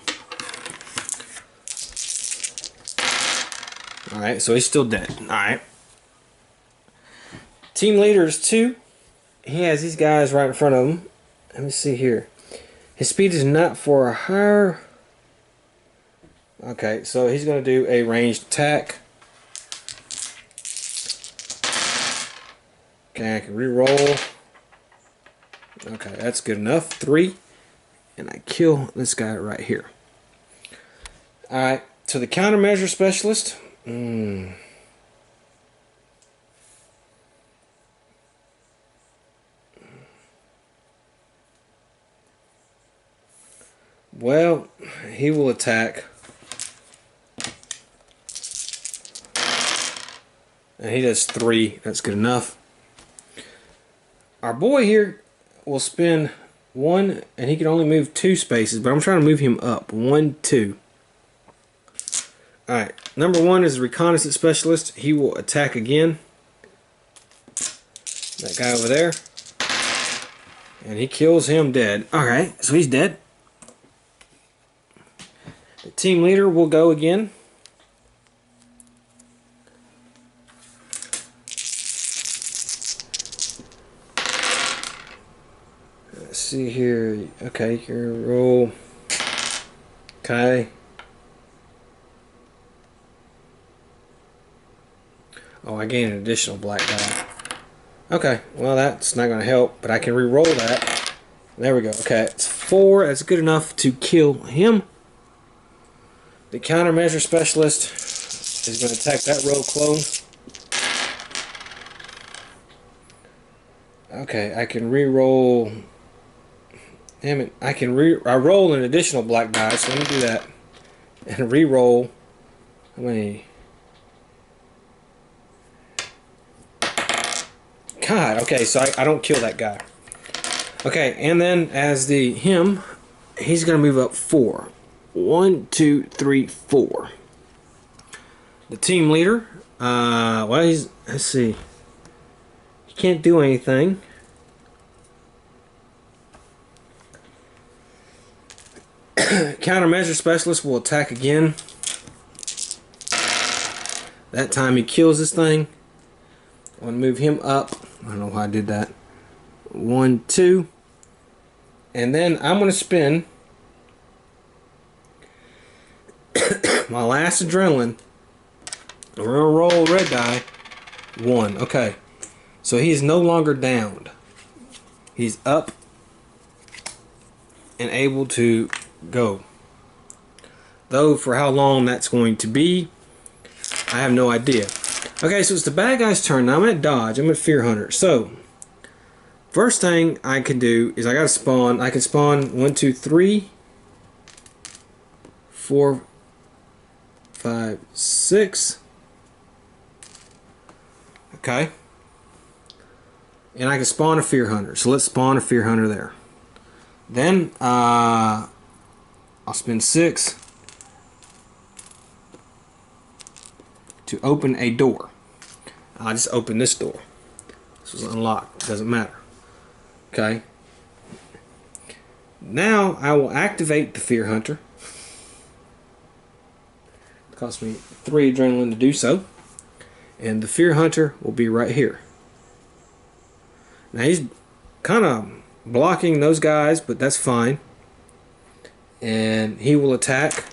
Alright, so he's still dead. Alright. Team leader is 2. He has these guys right in front of him. Let me see here. His speed is not for a higher... Okay, so he's going to do a ranged attack. Okay, I can re-roll. Okay, that's good enough. 3. And I kill this guy right here. Alright, so the countermeasure specialist. Well, he will attack. And he does 3. That's good enough. Our boy here will spend 1, and he can only move 2 spaces, but I'm trying to move him up. 1, 2. Alright, number 1 is the reconnaissance specialist. He will attack again. That guy over there. And he kills him dead. Alright, so he's dead. The team leader will go again. Let's see here. Okay, you can roll. Okay. Oh, I gained an additional black die. Okay, well that's not going to help, but I can re-roll that. There we go. Okay, it's 4. That's good enough to kill him. The countermeasure specialist is going to attack that rogue clone. Okay, I can re-roll. Damn it! I roll an additional black die, so let me do that and re-roll. How many? God. Okay, so I don't kill that guy. Okay, and then as he's going to move up 4. 1, 2, 3, 4. The team leader, well, let's see. He can't do anything. Countermeasure specialist will attack again. That time he kills this thing. I want to move him up. I don't know why I did that. 1, 2. And then I'm going to spin my last adrenaline. We're going to roll red die. 1. Okay. So he is no longer downed. He's up and able to go. Though for how long that's going to be, I have no idea. Okay, so it's the bad guy's turn. Now I'm at dodge. I'm at Fear Hunter. So, first thing I can do is I gotta spawn. I can spawn 1, 2, 3, 4, 5, 6. Okay. And I can spawn a Fear Hunter. So let's spawn a Fear Hunter there. Then I'll spend 6 to open a door. I'll just open this door. This was unlocked. Doesn't matter. Okay. Now I will activate the Fear Hunter. It cost me 3 adrenaline to do so. And the Fear Hunter will be right here. Now he's kind of blocking those guys, but that's fine. And he will attack.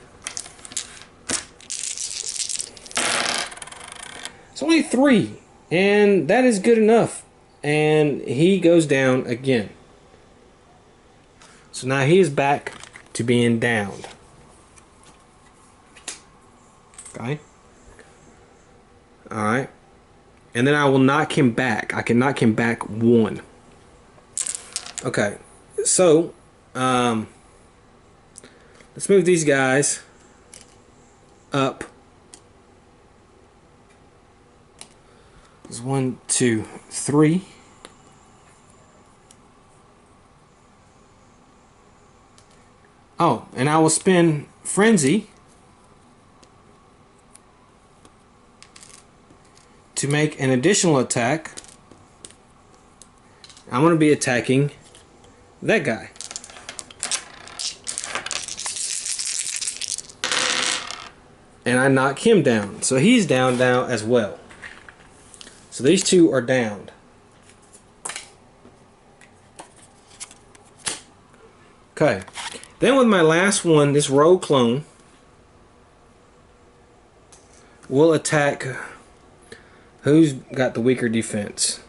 It's only 3, and that is good enough. And he goes down again. So now he is back to being downed. Okay. Alright. And then I will knock him back. I can knock him back 1. Okay. So, let's move these guys up. There's 1, 2, 3. Oh, and I will spin Frenzy to make an additional attack. I'm going to be attacking that guy. And I knock him down. So he's down now as well. So these two are downed. Okay. Then with my last one, this rogue clone will attack who's got the weaker defense.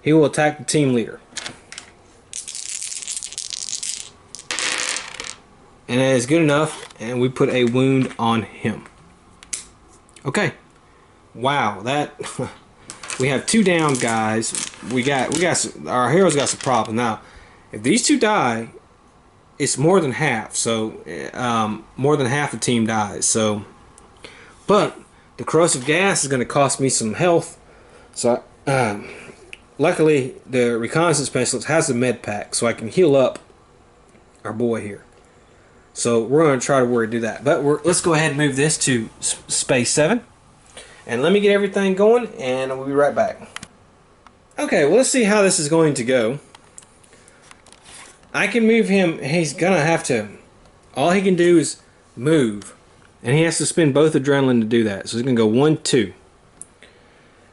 He will attack the team leader. And that is good enough, and we put a wound on him. Okay. Wow, that we have 2 down guys. We got our heroes got some problem. Now, if these 2 die, it's more than half. So more than half the team dies. So, but the corrosive gas is going to cost me some health. So luckily the reconnaissance specialist has a med pack, so I can heal up our boy here. So we're going to try to do that. But let's go ahead and move this to space 7. And let me get everything going, and we'll be right back. Okay, well, let's see how this is going to go. I can move him. He's going to have to... All he can do is move. And he has to spend both adrenaline to do that. So he's going to go 1, 2.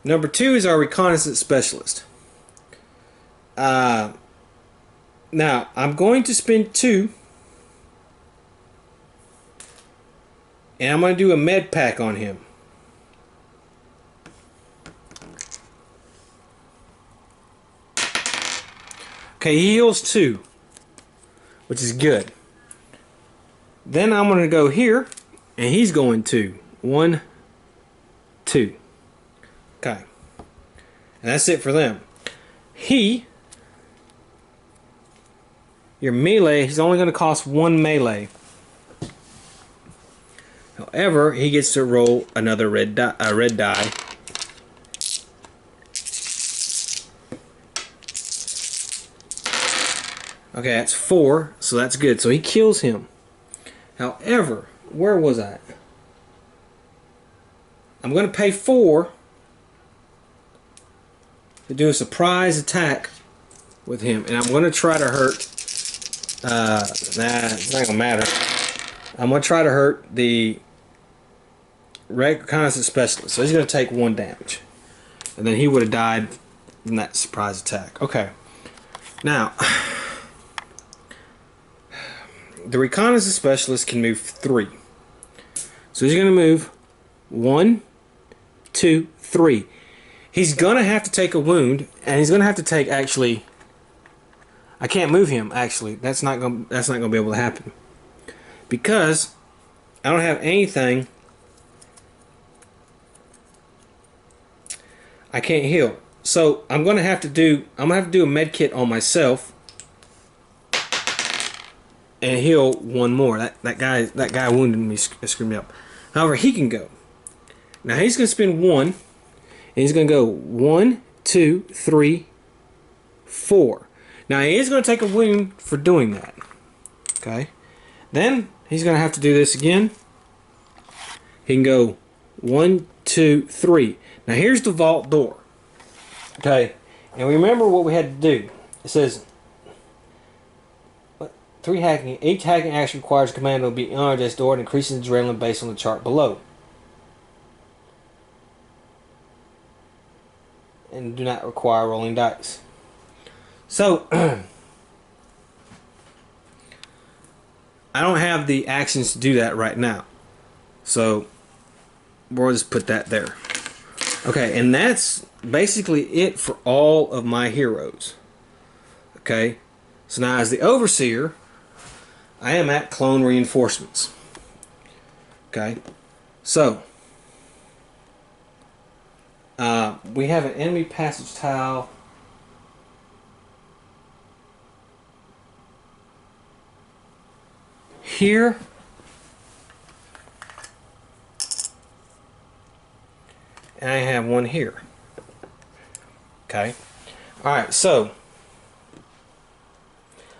Number 2 is our reconnaissance specialist. Now, I'm going to spend 2. And I'm going to do a med pack on him. Okay, he heals 2, which is good. Then I'm going to go here, and he's going 2. 1, 2. Okay. And that's it for them. Your melee, he's only going to cost 1 melee. However, he gets to roll another red die. Okay, that's 4, so that's good. So he kills him. However, where was I? I'm going to pay 4 to do a surprise attack with him, and I'm going to try to hurt. Nah, it's not going to matter. I'm going to try to hurt the reconnaissance specialist. So he's going to take 1 damage, and then he would have died in that surprise attack. Okay. Now, the reconnaissance specialist can move 3. So he's going to move 1, 2, 3. He's going to have to take a wound, and he's going to have to take, actually, I can't move him, actually. That's not going to be able to happen. Because I don't have anything I can't heal. So I'm gonna have to do a med kit on myself and heal one more. That guy wounded me, screwed me up. However, he can go. Now he's gonna spend one, and he's gonna go 1, 2, 3, 4. Now he is gonna take a wound for doing that. Okay. Then he's gonna have to do this again. He can go 1, 2, 3. Now here's the vault door. Okay, and remember what we had to do. It says 3 hacking. Each hacking action requires a command to be on this door and increases adrenaline based on the chart below. And do not require rolling dice. So I don't have the actions to do that right now. So we'll just put that there. Okay, and that's basically it for all of my heroes. Okay, so now as the Overseer, I am at Clone Reinforcements. Okay, so we have an enemy passage tile. Here. And I have one here. Okay. Alright, so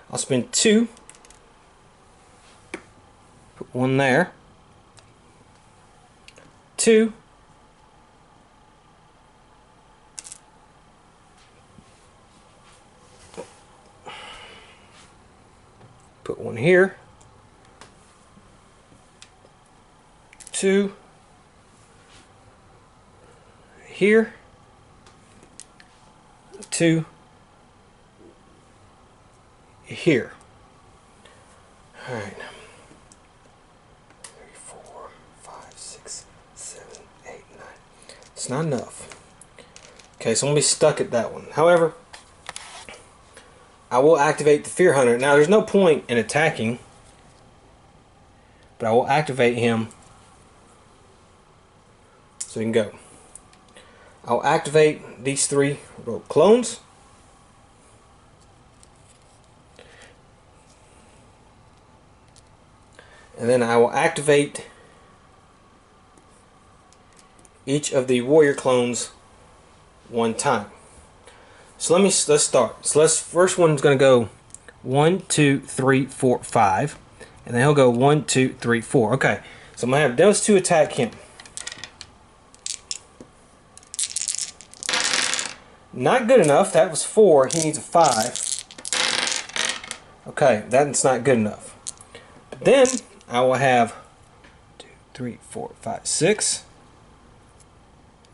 I'll spend 2. Put 1 there. 2. Put 1 here. 2. Here. 2 here. All right. 3, 4, 5, 6, 7, 8, 9. It's not enough. Okay, so I'm gonna be stuck at that one. However, I will activate the Fear Hunter. Now, there's no point in attacking, but I will activate him so he can go. I'll activate these 3 rogue clones. And then I will activate each of the warrior clones one time. So let's start. So first one's gonna go 1, 2, 3, 4, 5. And then he'll go 1, 2, 3, 4. Okay. So I'm gonna have those 2 attack him. Not good enough. That was 4. He needs a 5. Okay, that's not good enough. But then I will have 2, 3, 4, 5, 6.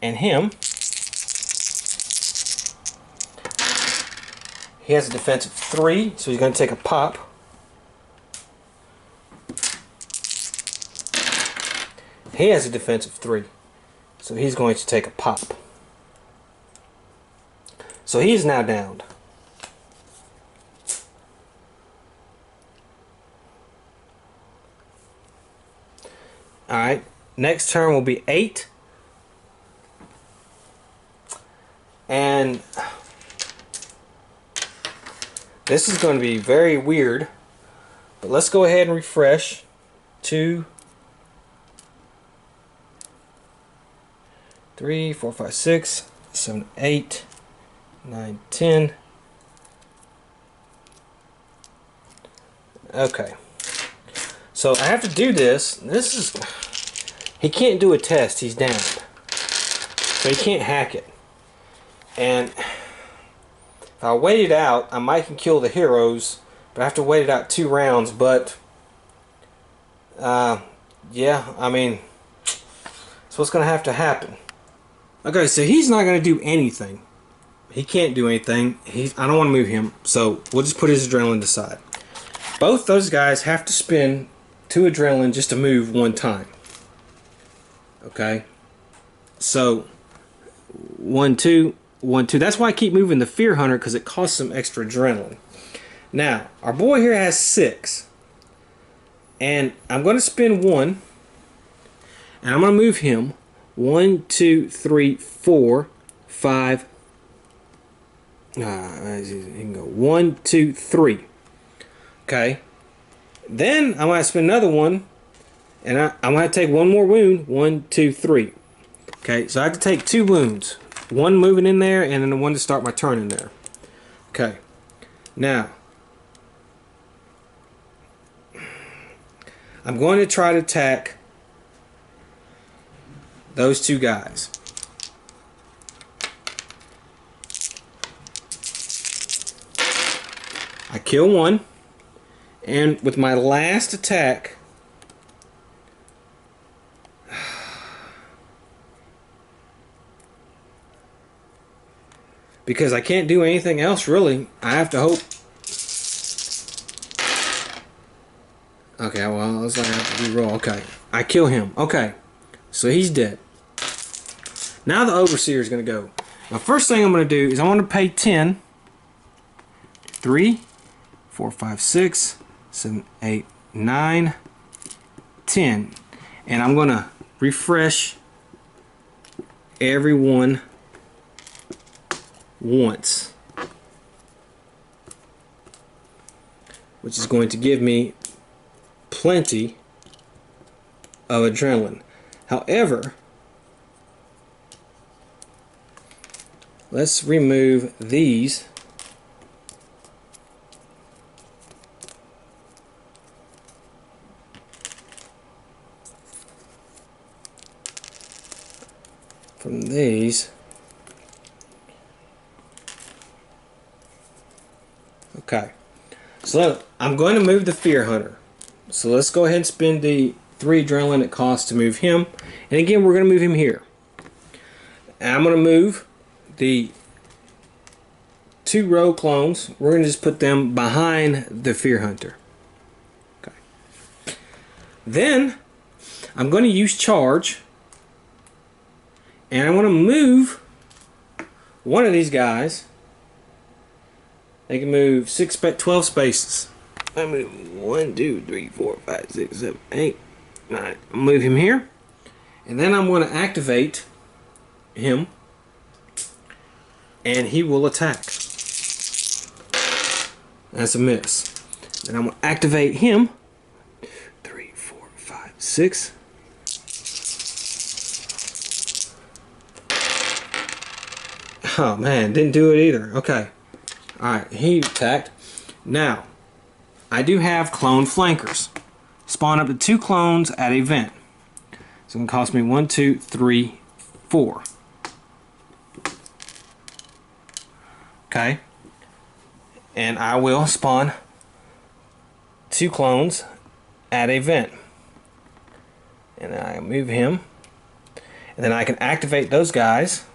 And him. He has a defense of 3, so he's going to take a pop. He has a defense of 3, so he's going to take a pop. So he is now downed. Alright, next turn will be 8. And this is going to be very weird. But let's go ahead and refresh. 2, 3, 4, 5, 6, 7, 8. 9, 10. Okay. So I have to do this. He can't do a test. He's downed. So he can't hack it. And if I wait it out, I might can kill the heroes, but I have to wait it out 2 rounds. But yeah, I mean, that's what's going to have to happen. Okay, so he's not going to do anything. He can't do anything. I don't want to move him, so we'll just put his adrenaline aside. Both those guys have to spend 2 adrenaline just to move 1 time. Okay? So, 1, 2, 1, 2. That's why I keep moving the Fear Hunter, because it costs some extra adrenaline. Now, our boy here has 6. And I'm going to spend 1. And I'm going to move him 1, 2, 3, 4, 5. He can go 1, 2, 3. Okay. Then I might spend another one, and I might take one more wound. 1, 2, 3. Okay, so I have to take 2 wounds. One moving in there, and then the one to start my turn in there. Okay. Now, I'm going to try to attack those 2 guys. I kill one, and with my last attack, because I can't do anything else really, I have to hope. Okay, well, looks like I have to re-roll. Okay, I kill him. Okay, so he's dead. Now the Overseer is going to go. Now, first thing I'm going to do is I want to pay 10. 3, 4, 5, 6, 7, 8, 9, 10. And I'm going to refresh everyone once, which is going to give me plenty of adrenaline. However, let's remove these. From these. Okay. So I'm going to move the Fear Hunter. So let's go ahead and spend the 3 adrenaline it costs to move him. And again, we're going to move him here. And I'm going to move the 2 rogue clones. We're going to just put them behind the Fear Hunter. Okay. Then I'm going to use Charge. And I want to move one of these guys. They can move 12 spaces. I move 1, 2, 3, 4, 5, 6, 7, 8, 9. I'll move him here. And then I'm going to activate him. And he will attack. That's a miss. Then I'm going to activate him. 3, 4, 5, 6. Oh man, didn't do it either. Okay. Alright, he attacked. Now, I do have clone flankers. Spawn up to 2 clones at a vent. So it's going to cost me 1, 2, 3, 4. Okay. And I will spawn 2 clones at a vent. And I move him. And then I can activate those guys.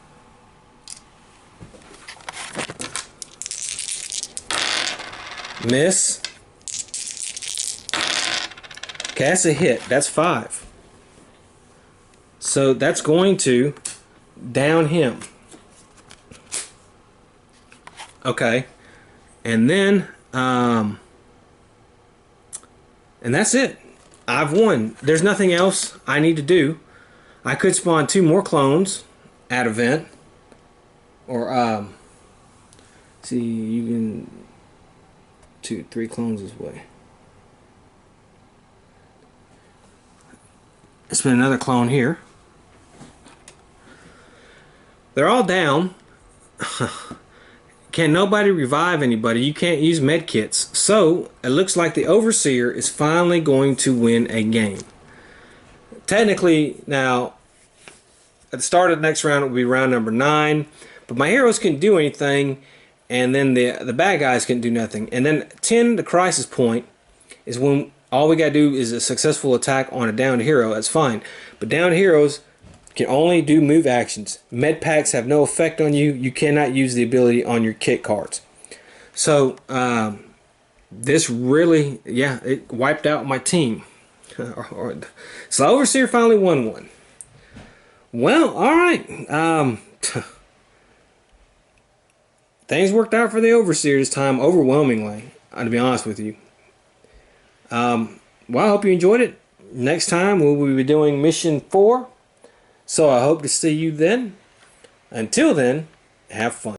Miss. Okay, that's a hit. That's 5. So that's going to down him. Okay. And then, and that's it. I've won. There's nothing else I need to do. I could spawn 2 more clones at a vent. Or, see, you can... 2, 3 clones this way. Let's put another clone here. They're all down. Can nobody revive anybody? You can't use med kits. So it looks like the Overseer is finally going to win a game. Technically, now at the start of the next round it will be round number 9. But my heroes can't do anything. And then the bad guys can do nothing. And then 10, the crisis point, is when all we got to do is a successful attack on a downed hero. That's fine. But downed heroes can only do move actions. Med packs have no effect on you. You cannot use the ability on your kit cards. So, this really, yeah, it wiped out my team. So Overseer finally won one. Well, alright. Things worked out for the Overseer this time overwhelmingly, to be honest with you. Well, I hope you enjoyed it. Next time we'll be doing mission 4. So I hope to see you then. Until then, Have fun.